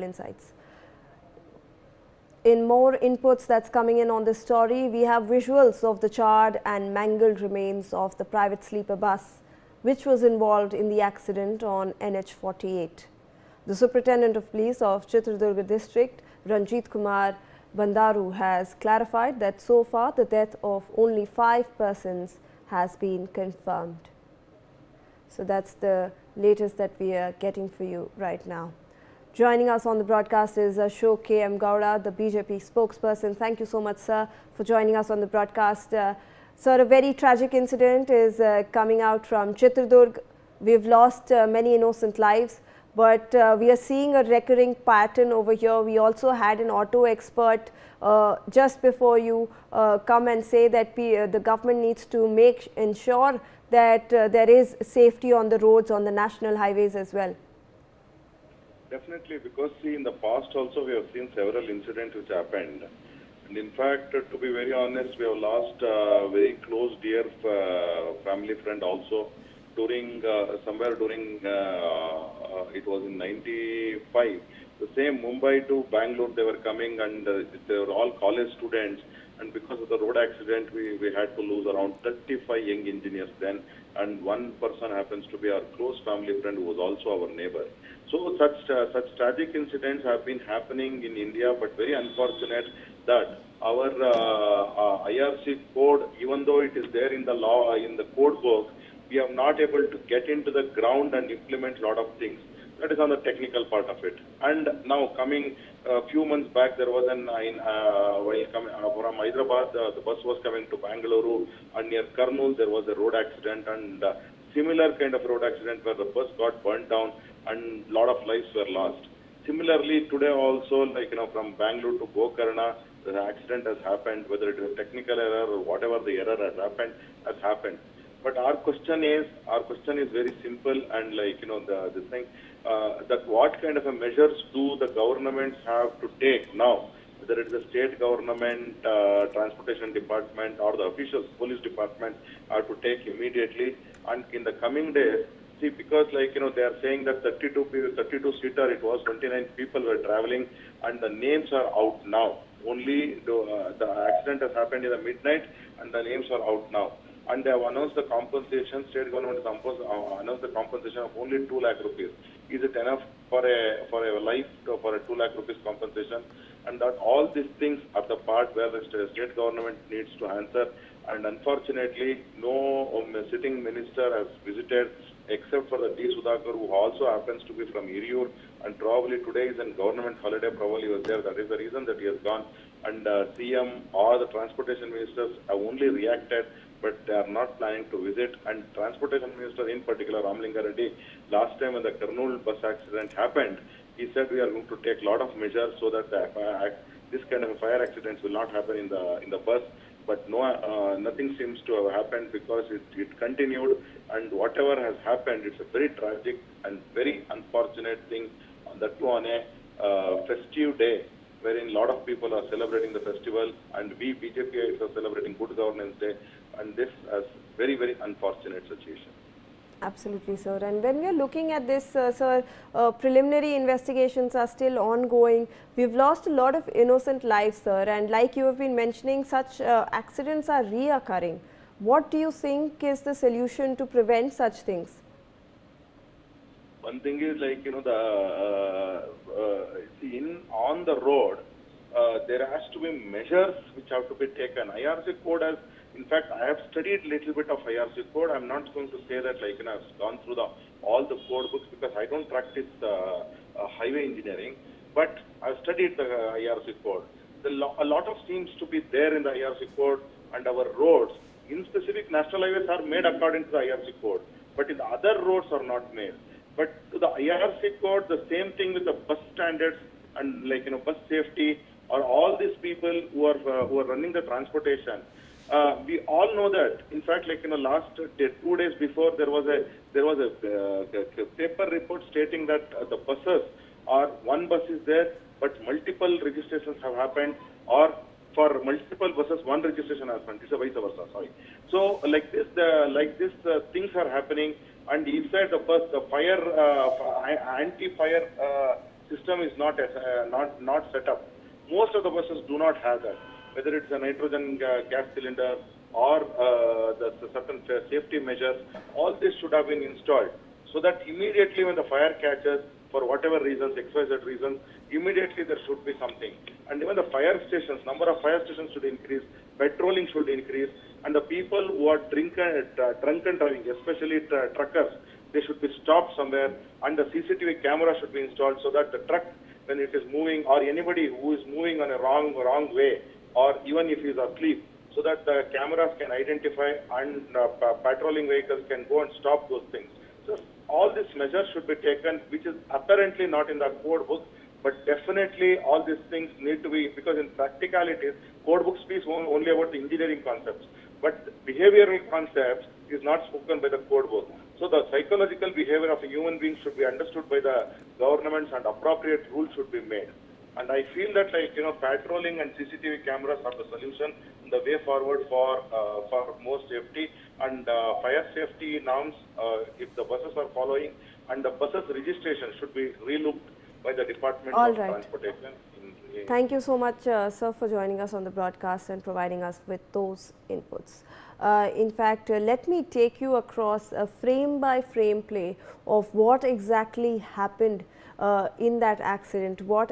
insights. In more inputs that's coming in on this story, we have visuals of the charred and mangled remains of the private sleeper bus which was involved in the accident on NH48. The Superintendent of Police of Chitradurga district, Ranjith Kumar Bandaru, has clarified that so far the death of only 5 persons has been confirmed. So that's the latest that we are getting for you right now. Joining us on the broadcast is Ashok K.M. Gowda, the BJP spokesperson. Thank you so much, sir, for joining us on the broadcast. Sir, a very tragic incident is coming out from Chitradurga. We've lost many innocent lives, but we are seeing a recurring pattern over here. We also had an auto expert just before you come and say that the government needs to ensure that there is safety on the roads, on the national highways as well. Definitely, because see, in the past also we have seen several incidents which happened. And in fact, to be very honest, we have lost a very close, dear family friend also during, somewhere during, it was in 95. The same Mumbai to Bangalore, they were coming and they were all college students. And because of the road accident, we had to lose around 35 young engineers then. And one person happens to be our close family friend who was also our neighbor. So such tragic incidents have been happening in India, but very unfortunate that our IRC code, even though it is there in the law, in the code book, we are not able to get into the ground and implement a lot of things. That is on the technical part of it. And now coming a few months back, there was while coming from Hyderabad, the bus was coming to Bangalore, and near Kurnool there was a road accident, and similar kind of road accident where the bus got burnt down and a lot of lives were lost. Similarly, today also, like from Bangalore to Gokarna, the accident has happened. Whether it is a technical error or whatever the error has happened. But our question is very simple, and this thing that what kind of a measures do the governments have to take now, whether it is the state government, transportation department, or the officials, police department, have to take immediately, and in the coming days. See, because they are saying that 32-seater, it was 29 people were traveling, and the names are out now. Only the accident has happened in the midnight, and the names are out now. And they have announced the compensation. State government has announced the compensation of only 2 lakh rupees. Is it enough for a life, for a 2 lakh rupees compensation? And that all these things are the part where the state government needs to answer. And unfortunately, no sitting minister has visited, except for the D. Sudhakar, who also happens to be from Hiriyur, and probably today is a government holiday, probably was there. That is the reason that he has gone. And CM or the transportation ministers have only reacted, but they are not planning to visit. And transportation minister in particular, Ramlinga Reddy, last time when the Kurnool bus accident happened, he said we are going to take a lot of measures so that this kind of fire accidents will not happen in the bus. But no, nothing seems to have happened because it continued, and whatever has happened, it's a very tragic and very unfortunate thing. That too on a festive day, wherein a lot of people are celebrating the festival, and we BJPites are celebrating Good Governance Day, and this is very, very unfortunate situation. Absolutely, sir. And when we are looking at this, sir, preliminary investigations are still ongoing. We've lost a lot of innocent lives, sir, and like you have been mentioning, such accidents are reoccurring. What do you think is the solution to prevent such things? One thing is on the road, there has to be measures which have to be taken. IRC code has. In fact, I have studied a little bit of IRC code. I'm not going to say that I've gone through all the code books because I don't practice highway engineering, but I've studied the IRC code. A lot of seems to be there in the IRC code, and our roads, in specific national highways, are made according to the IRC code, but in the other roads are not made. But to the IRC code, the same thing with the bus standards and bus safety, or all these people who are running the transportation. We all know that. In fact, last 2 days before, there was a paper report stating that the buses are one bus is there, but multiple registrations have happened, or for multiple buses one registration has happened. It's a vice versa. Sorry. So things are happening, and inside the bus, the anti-fire system is not set up. Most of the buses do not have that, whether it's a nitrogen gas cylinder or the certain safety measures. All this should have been installed, so that immediately when the fire catches, for whatever reasons, XYZ reasons, immediately there should be something. And even the fire stations, number of fire stations should increase, patrolling should increase, and the people who are drunken driving, especially truckers, they should be stopped somewhere, and the CCTV camera should be installed so that the truck, when it is moving, or anybody who is moving on a wrong way, or even if he is asleep, so that the cameras can identify and patrolling vehicles can go and stop those things. So all these measures should be taken, which is apparently not in the code book, but definitely all these things need to be, because in practicalities, code book speaks only about the engineering concepts, but behavioral concepts is not spoken by the code book. So the psychological behavior of a human being should be understood by the governments, and appropriate rules should be made. And I feel that, patrolling and CCTV cameras are the solution, the way forward for more safety, and fire safety norms, if the buses are following, and the buses registration should be relooked by the Department All of right. Transportation. Thank you so much, sir, for joining us on the broadcast and providing us with those inputs. In fact, let me take you across a frame-by-frame play of what exactly happened in that accident, what